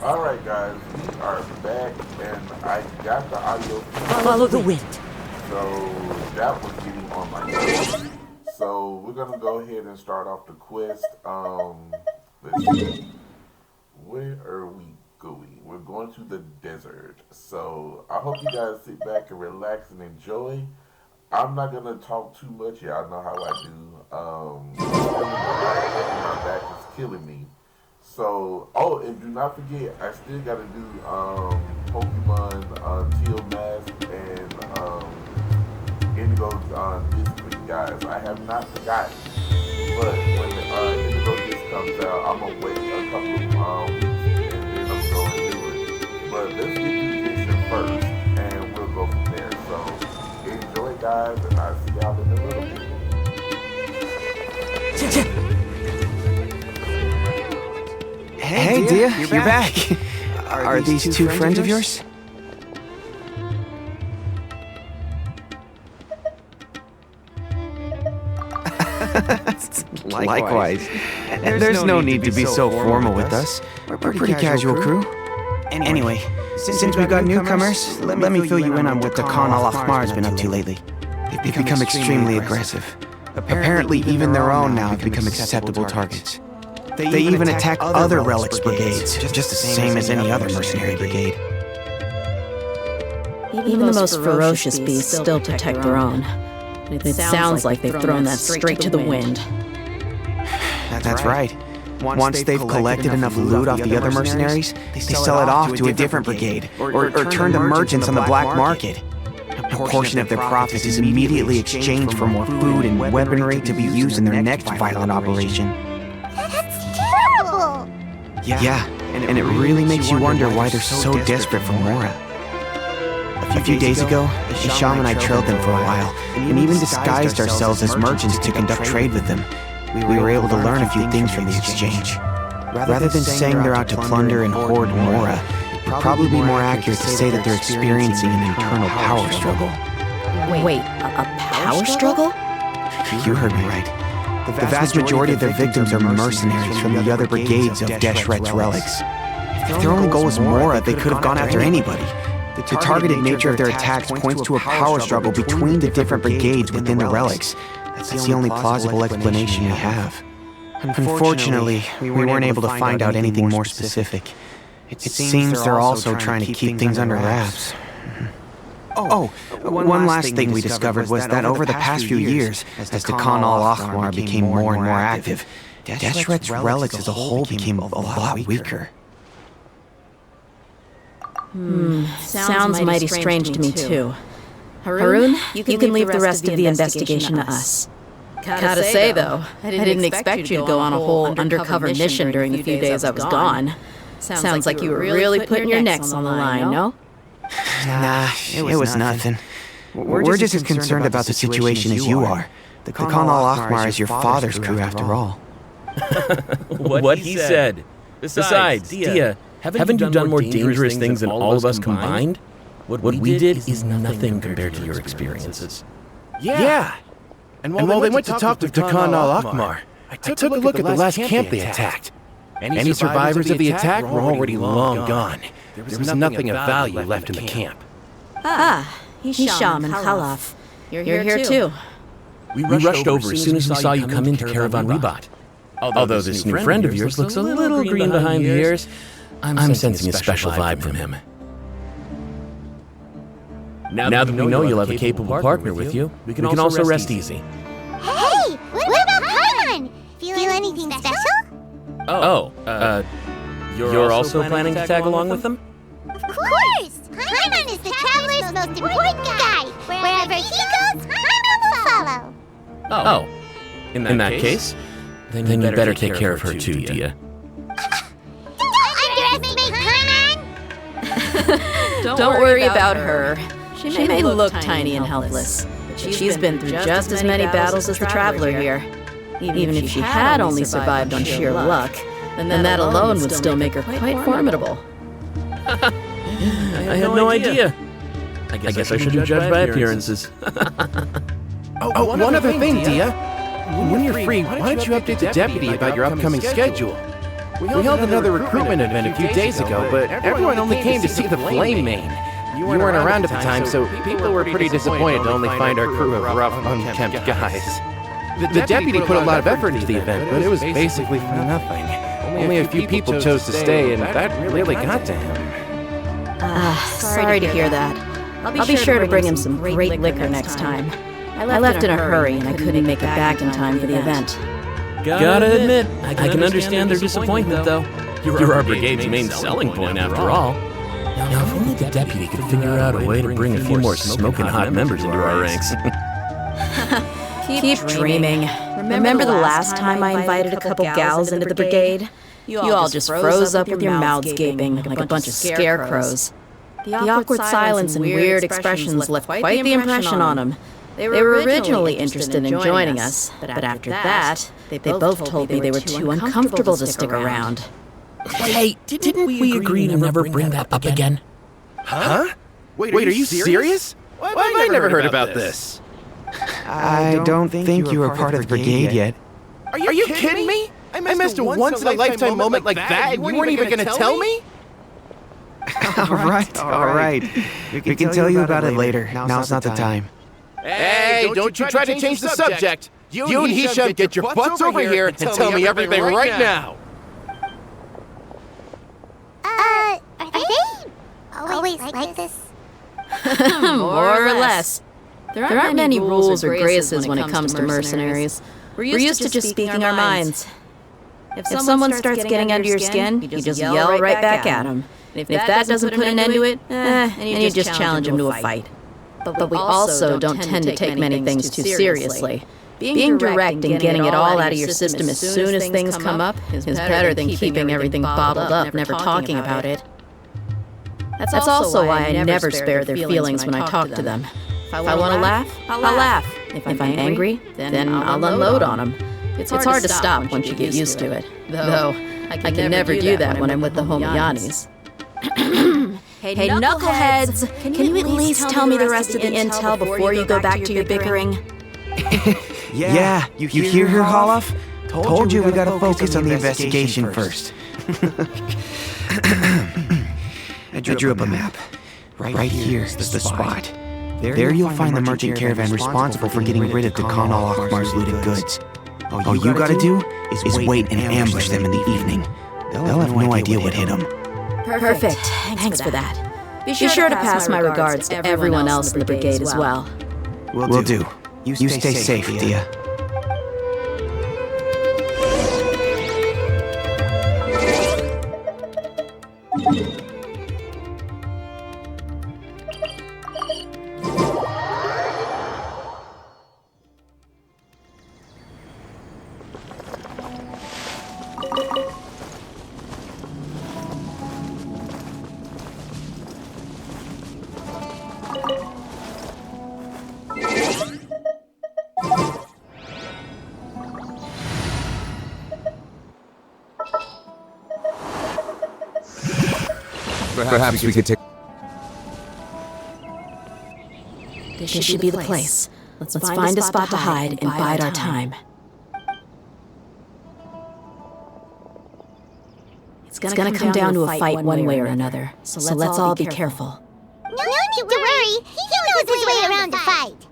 Alright guys, we are back and I got the audio. Follow the wind. So that was getting on my nerves. So we're gonna go ahead and start off the quest. Let's see. Where are we going? We're going to the desert. So I hope you guys sit back and relax and enjoy. I'm not gonna talk too much. Y'all know how I do. My back is killing me. So, and do not forget, I still gotta do Pokemon Teal Mask and Indigo Disc week, guys. I have not forgotten. But when the Indigo Disc comes out, I'm gonna wait a couple of weeks and then I'm going to do it. But let's get through Genshin first and we'll go from there. So, enjoy, guys, and I'll see y'all in a little bit. Hey, Dehya, you're back. Are these two friends of yours? Likewise. There's no need to be so formal with us. We're a pretty casual crew. Anyway, since we've got newcomers, let me fill you in on what the Khan al-Ahmar has been up to lately. They've become extremely aggressive. Apparently, even their own now have become acceptable targets. They even attack other relics brigades, just the same as any other mercenary brigade. Even the most ferocious beasts still protect their own. It sounds like they've thrown that straight to the wind. That's right. Once they've collected enough loot off the other mercenaries, they sell it off to a different brigade, or turn to merchants on the black market. A portion of their profits is immediately exchanged for more food and weaponry to be used in their next violent operation. Yeah, and it really makes you wonder why they're so desperate for Mora. A few days ago, Isham and I trailed them for a while, and even disguised ourselves as merchants to conduct trade with them. We were able to learn a few things from the exchange. Rather than saying they're out to plunder and hoard Mora, it'd probably be more accurate to say that they're experiencing an internal power struggle. Wait, a power struggle? You heard me right. The vast majority of their victims are mercenaries from the other brigades of Deshret's relics. If their only goal was Mora, they could have gone after anybody. The targeted nature of their attacks points to a power struggle between the different brigades within the relics. That's the only plausible explanation we have. Unfortunately, we weren't able to find out anything more specific. It seems they're also trying to keep things under wraps. One last thing we discovered was that over the past few years, as the Khan al-Ahmar became more and more active, Deshret's relics as a whole became a lot weaker. Sounds mighty strange to me too. Harun, you can leave the rest of the investigation to us. Gotta say though, I didn't expect you to go on a whole undercover mission during the few days I was gone. Sounds like you were really putting your necks on the line, no? Nah, it was nothing. We're just as concerned about the situation as you are. The Khan al-Ahmar is your father's crew after all. What he said. Besides, Dehya, haven't you done more dangerous things than all of us combined? What we did is nothing compared to your experiences. Yeah. And while they went to talk to Khan al-Ahmar, I took a look at the last camp they attacked. Any survivors of the attack were already long gone. There was nothing of value left in the camp. Hisham and Khalaf. You're here too. We rushed over as soon as we saw you come into Caravan Rebat. Although this new friend of yours looks a little green behind the ears, I'm sensing a special vibe from him. Now that we know you'll have a capable partner with you, we can also rest easy. Hey, what about Paimon? Feel anything special? You're also planning to tag along with them? Of course! Paimon is the traveler's most important guide. Wherever he goes, Paimon will follow. In that case, then you better take care of her too, Dehya. Don't underestimate Paimon! Don't worry about her. She may look tiny and helpless, but she's been through just as many battles as the traveler here. Even if she had only survived on sheer luck, then that alone would still make her quite formidable. I had no idea. I guess I shouldn't judge by appearances. One other thing, Dehya. When you're free, why don't you update the deputy about your upcoming schedule? We held another recruitment event a few days ago, but everyone only came to see the Flame Main. You weren't around at the time, so people were pretty disappointed to only find our crew of rough, unkempt guys. The deputy put a lot of effort into the event, but it was basically for nothing. Only a few people chose to stay, and that really got to him. Sorry to hear that. I'll be sure to bring him some great liquor next time. I left in a hurry, and I couldn't make it back in time for the event. Gotta admit, I can understand their disappointment, though. You're our brigade's main selling point, after all. Now, if only the deputy could figure out a way to bring a few more smoking hot members into our ranks. Keep dreaming. Remember the last time I invited a couple gals into the brigade? You all just froze up with your mouths gaping like a bunch of scarecrows. The awkward silence and weird expressions left quite the impression on them. They were originally interested in joining us, but after that, they both told me they were too uncomfortable to stick around. Hey, didn't we agree to never bring that up again? Huh? Wait, are you serious? Why have I never heard about this? I don't think you were part of the brigade yet. Are you kidding me? I missed a once-in-a-lifetime moment like that, and you weren't even gonna tell me? All right. We can tell you about it later. Now's not the time. Hey, don't you try to change the subject. You and Hisham, get your butts over here and tell me everything right now. Are they always like this? More or less. There aren't many rules or graces when it comes to mercenaries. We're used to just speaking our minds. If someone starts getting under your skin, you just yell right back at them. And if that doesn't put an end to it, then you just challenge them to a fight. But we also don't tend to take many things too seriously. Being direct and getting it all out of your system as soon as things come up is better than keeping everything bottled up, never talking about it. That's also why I never spare their feelings when I talk to them. If I want to laugh, I'll laugh. If I'm angry, then I'll unload on them. It's hard to stop once you get used to it. Though, I can never do that when I'm with the Homiyanis. Hey, knuckleheads! Can you at least tell me the rest of the intel before you go back to your bickering? Yeah, you hear her, Holloff? Told you we gotta focus on the investigation first. I drew up a map. Right here is the spot. There you'll find the merchant caravan responsible for getting rid of Khan al-Akhmar's looted goods. All you gotta do is wait and ambush them in the evening. They'll have no idea what hit them. Perfect. Thanks for that. Be sure to pass my regards to everyone else in the brigade as well. Will do. You stay safe, Dehya. Perhaps we could take... This should be the place. Let's find a spot to hide and bide our time. It's gonna come down to a fight one way or another, so let's all be careful. No need to worry. He knows his way around a fight.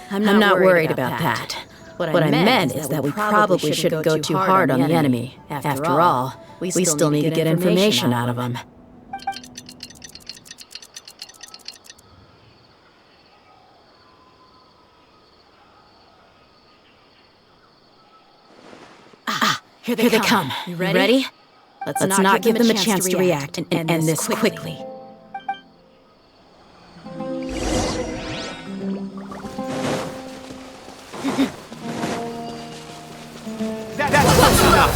I'm not worried about that. What I meant is that we probably shouldn't go too hard on the enemy. After all, we still need to get information out of them. Here they come. You ready? Let's not give them a chance to react and end this quickly. That's close enough!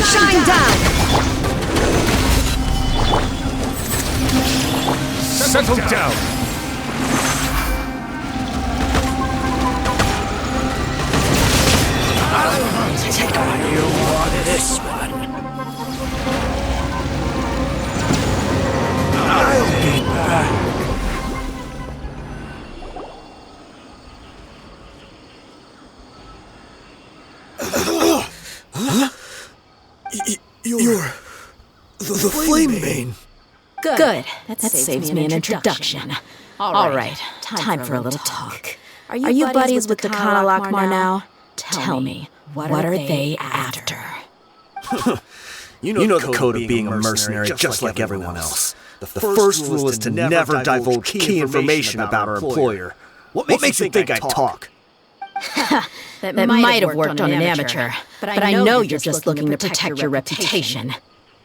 Shine down! Settle down! You want this one? I'll be back. You're... the Flame Bane. Good. That saves me an introduction. All right, time for a little talk. Are you buddies with Kennilo now? Tell me, what are they after? You know the code of being a mercenary just like everyone else. The first rule is to never divulge key information about our employer. What makes you think I talk? That might have worked on an amateur, but I know you're just looking to protect your reputation.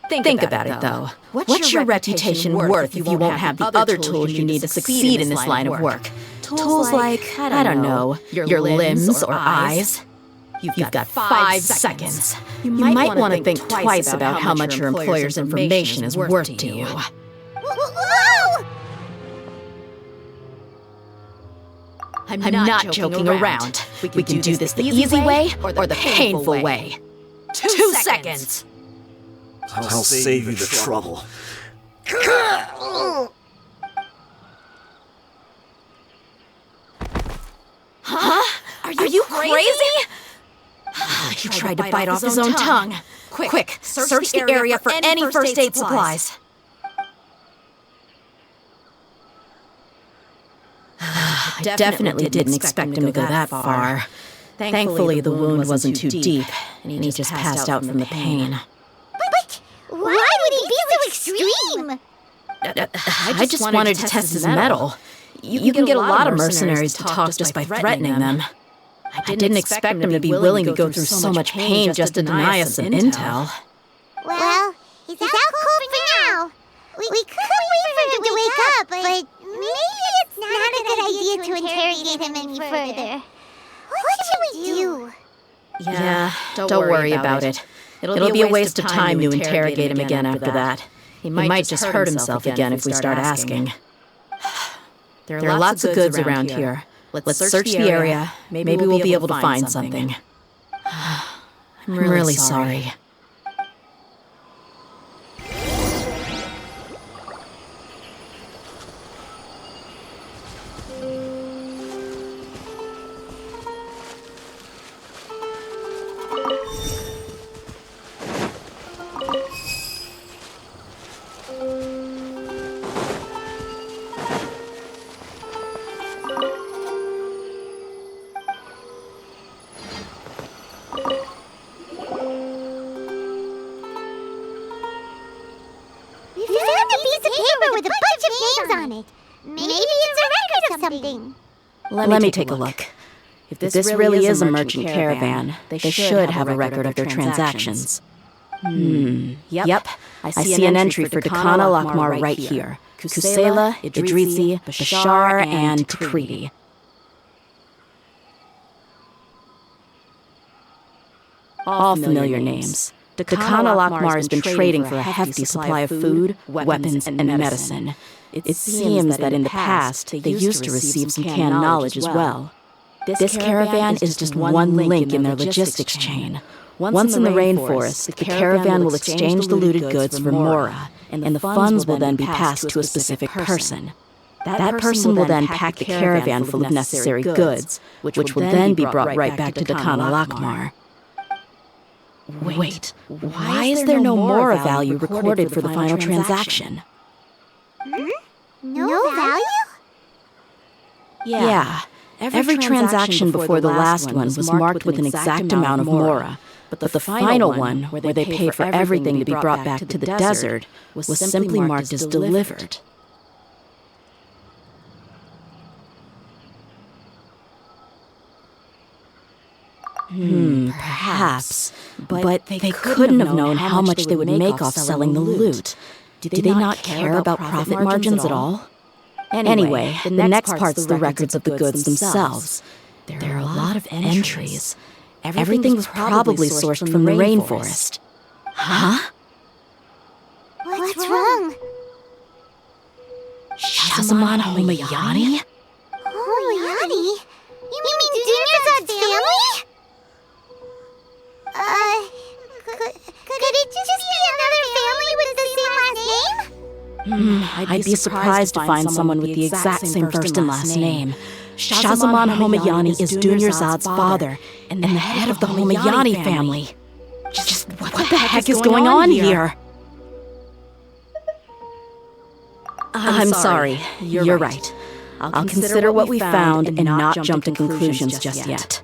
Think about it, though. What's your reputation worth if you won't have the other tools you need to succeed in this line of work? Tools like, I don't know, your limbs or eyes? You've got 5 seconds. You might want to think twice about how much your employer's information is worth to you. Whoa! I'm not joking around. We can do this the easy way or the painful way. 2 seconds. I'll save you the trouble. Huh? Are you crazy? He tried to bite off his own tongue. Quick, search the area for any first aid supplies. Definitely didn't expect him to go that far. Thankfully, the wound wasn't too deep, and he just passed out from the pain. But why would he be so extreme? I just wanted to test his mettle. You can get a lot of mercenaries to talk just by threatening them. I didn't expect him to be willing to go through so much pain just to deny us some intel. Well, he's out cold for now. We could wait for him to wake up, but maybe it's not a good idea to interrogate him any further. What should we do? Yeah, don't worry about it. It'll be a waste of time to interrogate him again after that. He might just hurt himself again if we start asking. There are lots of goods around here. Let's search the area. Maybe we'll be able to find something. I'm really sorry. With a bunch of names on it. Maybe it's a record of something. Let me take a look. If this really is a merchant caravan, they should have a record of their transactions. Yep. I see an entry for Kennilo right here. Kusela, Idrisi, Bashar, and Takriti. All familiar names. Kennilo has been trading for a hefty supply of food, weapons, and medicine. It seems that in the past, they used to receive some canned knowledge as well. This caravan is just one link in their logistics chain. Once in the rainforest, the caravan will exchange the looted goods for Mora, and the funds will then be passed to a specific person. That person will then pack the caravan full of necessary goods, which will then be brought right back to Kennilo. Wait, why is there no Mora value recorded for the final transaction? No value? Yeah. Every transaction before the last one was marked with an exact amount of Mora, but the final one, where they paid for everything to be brought back to the desert, was simply marked as delivered. Perhaps. But they couldn't have known how much they would make off selling the loot. Do they not care about profit margins at all? Anyway, the next part's the records of the goods themselves. There are a lot of entries. Everything was probably sourced from the rainforest. Huh? What's wrong? Shazamon Homayani? Homayani? You mean Dunyarzad's family? Could it just be another family with the same last name? I'd be surprised to find someone with the exact same first and last name. Shazamon Homayani is Dunyarzad's father and the head of the Homayani family. the heck is going on here? I'm sorry. You're right. I'll consider what we found and not jump to conclusions just yet.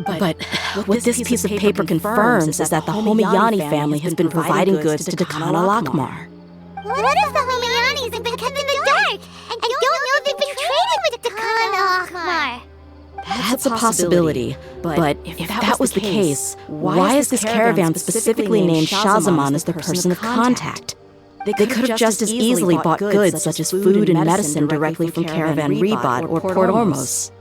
But what this piece of paper confirms is that the Homiyani family has been providing goods to Dakana Lakmar. What if the Homiyanis have been kept in the dark? And don't know if they've been trading with Dakana Lakmar? That's a possibility, but if that was the case, why is this caravan specifically named Shazamon as the person of contact? They could have just as easily bought goods such as food and medicine directly from Caravan Rebot or Port Ormos.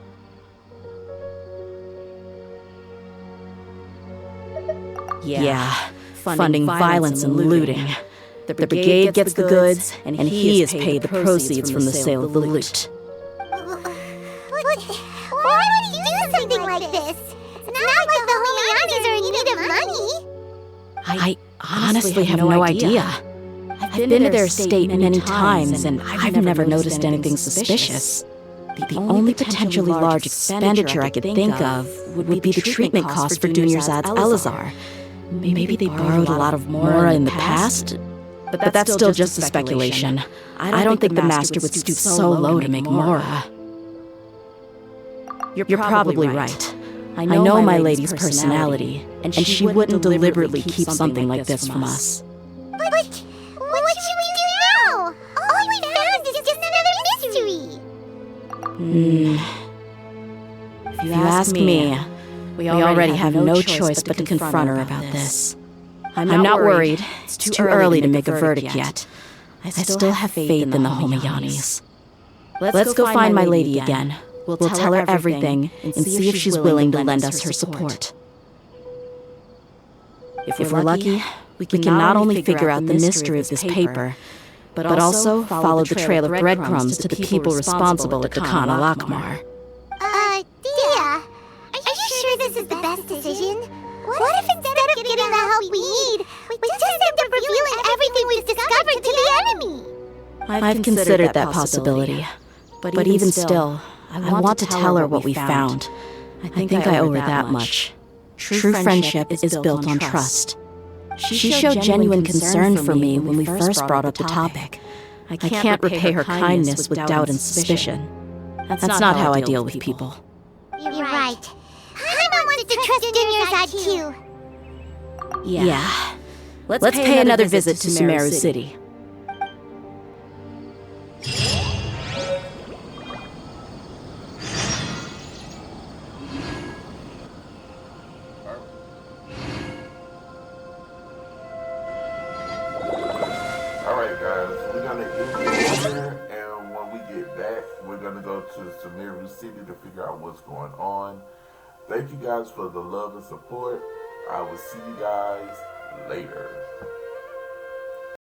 Yeah, funding violence and looting. The brigade gets the goods, and he is paid the proceeds from the sale of the loot. Why would he do something like this? It's not like the Homiyanis are in need of money. I honestly have no idea. I've been to their estate many times, and I've never noticed anything suspicious. The only potentially large expenditure I could think of would be the treatment costs for Dunyarzad's Elazar. Maybe they borrowed a lot of Mora in the past, but that's still just a speculation. I don't think the master would stoop so low to make Mora. You're probably right. I know my lady's personality, and she wouldn't deliberately keep something like this from us. But what should we do now? All we found is just another mystery. If you ask me, we already have no choice but to confront her about this. I'm not worried. It's too early to make a verdict yet. I still have faith in the Homiyanis. Let's go find my lady again. We'll tell her everything and see if she's willing to lend us her support. If we're lucky, we can not only figure out the mystery of this paper, but also follow the trail of breadcrumbs to the people responsible at Dakana Lakmar. Dehya, are you sure this is the best decision? What if instead of getting the help we need, we just end up revealing everything we've discovered to the enemy? I've considered that possibility, but even still, I want to tell her what we found. I think I owe her that much. True friendship is built on trust. She showed genuine concern for me when we first brought up the topic. I can't repay her kindness with doubt and suspicion. That's not how I deal with people. You're right. Paimon wants to trust Dunyarzad too. Yeah. Let's pay another visit to Sumeru City. Alright guys, we're gonna end it here, and when we get back, we're gonna go to Sumeru City to figure out what's going on. Thank you guys for the love and support. I will see you guys later.